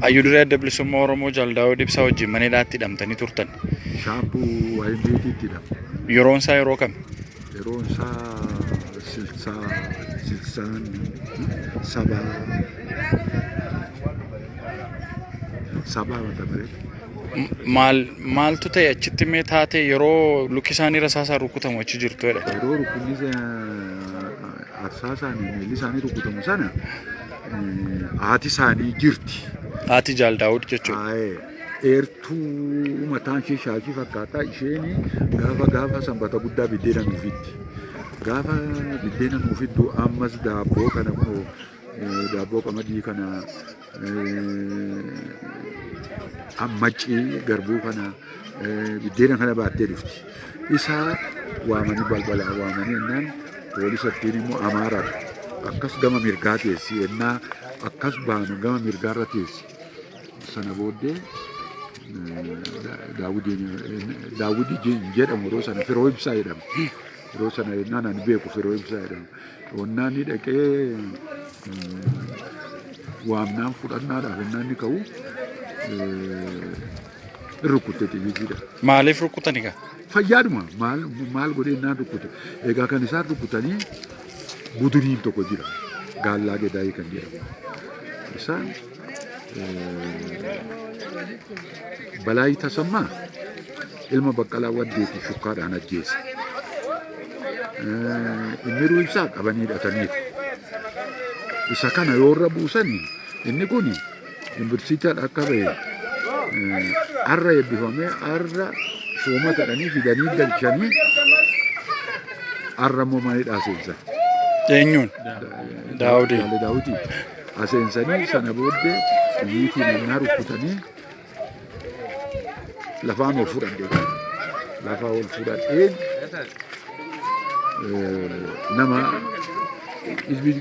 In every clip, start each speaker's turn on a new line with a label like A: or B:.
A: Ayyuuduree adda bilisummaa Oromoo Jaaldaawud Ibsaa wajjin maneedhaatti hidhamtanii turtan.
B: Shaampuu waayinbeetiitti hidhama.
A: Yeroon isaa yeroo kam?
B: Yeroon isaa silsaan sabaa wanta bare.
A: Maaltu ta'e achitti mee taate yeroo lukki isaanii rasaasaan rukutamu achi jirtu jedha.
B: Yeroo rukunni arsaasaan miilli isaanii rukutamu sana haati isaanii jirti.
A: Haati Jaaldaawud jechuudha.
B: Eertuu mataan ishee shaashii fakkaata. Isheen gaafa sanbata guddaa biddeena nuufiddi. Gaafa biddeena nuufiddu ammas daabboo kana daabboo qamadii kana ammacii garbuu kana biddeena kana baattee dhufti. Isaa waamanii balbalaa waamanii ennaan poolisattiin immoo amaaraadha. Akkas gama mirgaa teessi ennaa akkas baanu gama mirgaarra teessi. Sana booddee Daawudii jedhamu yeroo sana Firoo Ibsaa jedhama. Yeroo sana ennaan ani beeku Firoo Ibsaa jedhama. Onnaan ni dhaqee waamnaan fudhannaadhaaf ennaan ni ka'u rukutte xiyyiidha.
A: Maaliif rukkutani gaa?
B: Fayyaadhuma maal godhee ennaan rukkute. Egaa kan isaan rukkutanii buduriin tokko jira. Gaallaa Gedaayii kan jedhamu. Isaan Balaayii Tasammaa ilma Baqqalaa Waddeetii shukkaadhaan ajjeese. Immiruu Ibsaa qabanii hidhataniiru. Isa kana yoorra buusanii inni kun yuunivarsiitiidhaan akka ba'e har'a eebbifamee har'a soomatadhanii fidanii galchanii har'a immoo maneedhaa seensan.
A: Eenyuun? Daawudii.
B: Daawudii. Aseensanii sana booddee xiyyiitiin ennaa rukkutanii lafaan ol fudhadhee lafaa ol fudhadheen nama hizbi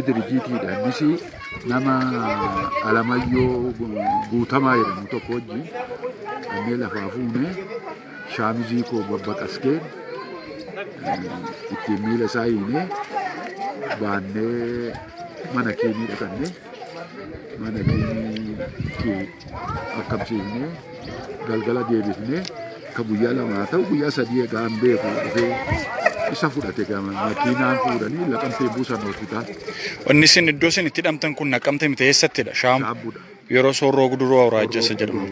B: dirijiitiidha. Innis nama Alamayyoo Guutamaa jedhamu tokko wajjin kannee lafaa fuunee shaamizii koo babbaqaskeen ittiin miila isaa hiinee baannee mana keenii dhaqannee mana keenii akkamsiifnee galgala deebifnee ka guyyaa lamaa ta'u guyyaa sadii egaan beeku dhufee isa fudhate gama makiinaan fuudhanii Naqamtee buusan hospitaal.
A: Wanni isin iddoo isin itti hidhamtan kun Naqamtee miti eessattidha?
B: Shaambuudha.
A: Yeroo Soorroo Guduruu Awuraajjasa jedhamu.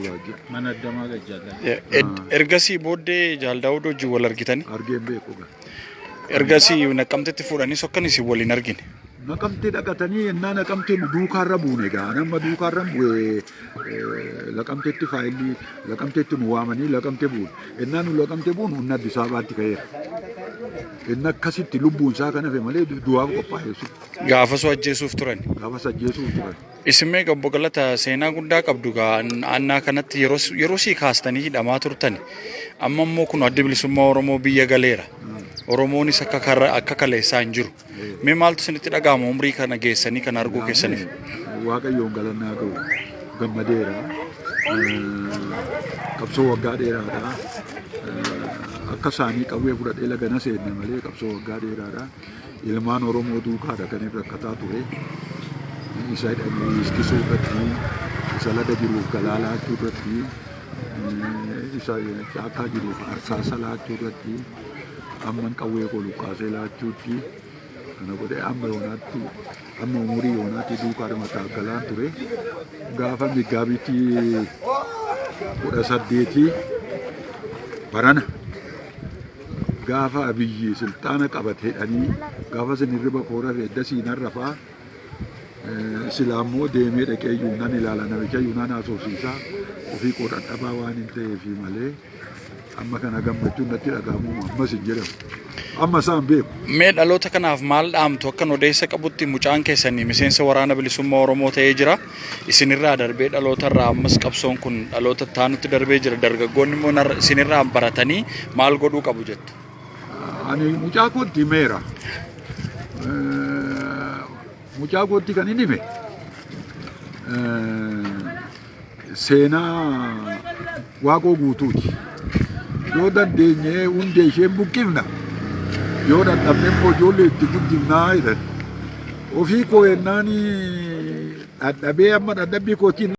C: Mana addamaa gajjaallaa.
A: Ergasii booddee Jaaldaawud wajjin wal argitanii?
B: Argeen beeku gaa.
A: Ergasii Naqamteetti fuudhanii sokkan isin waliin argine.
B: Naqamtee dhaqatanii ennaa Naqamtee duukaarra buune gaa nama duukaarra bu'ee Naqamteetti faayilii Naqamteetti nu waamanii Naqamtee buune ennaa nu Naqamtee buunu inni Addis Ababaatti ka'eera. Inni akkasitti lubbuun isaa kan hafe malee du'aaf qophaa'e.
A: Gaafasuu ajjeesuuf turan.
B: Gaafas ajjeesuuf turan.
A: Isin mee obbo Galata seenaa guddaa qabdu gaa annaa kanatti yeroo sii kaastanii hidhamaa turtan amma immoo kun adda bilisummaa Oromoo biyya galeera. Oromoonis akka kaleessaa hin jiru. Mee maaltu isinitti dhaga'ama umrii kana geessanii kan arguu keessaniif?
B: Waaqayyoon galannaa ga'u gammadeera. Qabsoo waggaa dheeraadha. Akka isaanii qawwee fudhadhee lagana seenne malee qabsoo waggaa dheeraadha. Ilmaan Oromoo duukaadha kan irra rakkataa ture. Isa hidhanii iskisuu irratti, isa laga jiruuf galaa laachuu irratti, isa caakkaa jiruuf arsaasa laachuu irratti, amma qawwee koluqqaasee laachuutti kana godhee amma umurii yoonaatti duukaadha mataa galaan ture. Gaafa Miggaabitti 18 barana gaafa Abiyyi silxaana qabateedhanii gaafa isin hirriba koora edda siinan rafaa silaamoo deemee dhaqee yuunan ilaala namicha yuunan haasofsiisaa ofii koo dadhabaa waan hin ta'eef malee amma kana gammachuun natti dhaga'amu ammas hin jedhamu. Amma isaan beeku.
A: Mee dhaloota kanaaf maal dhaamtu akka odeessa qabutti mucaan keessanii miseensa waraana bilisummaa Oromoo ta'ee jira. Isinirraa darbee dhalootarraa ammas qabsoon kun dhaloota taanutti darbee jira. Dargaggoonni immoo isinirraa baratanii maal godhuu qabu jettu?
B: Ani mucaa kootti himeera. Mucaa kootti kan inni hime seenaa Waaqoo guutuuti. Yoo dandeenye hundee isheen buqqifna. Yoo dadhabne immoo ijoollee itti guddifnaa jedhan. Ofii koo ennaan dadhabee amma dadhabbii kootiin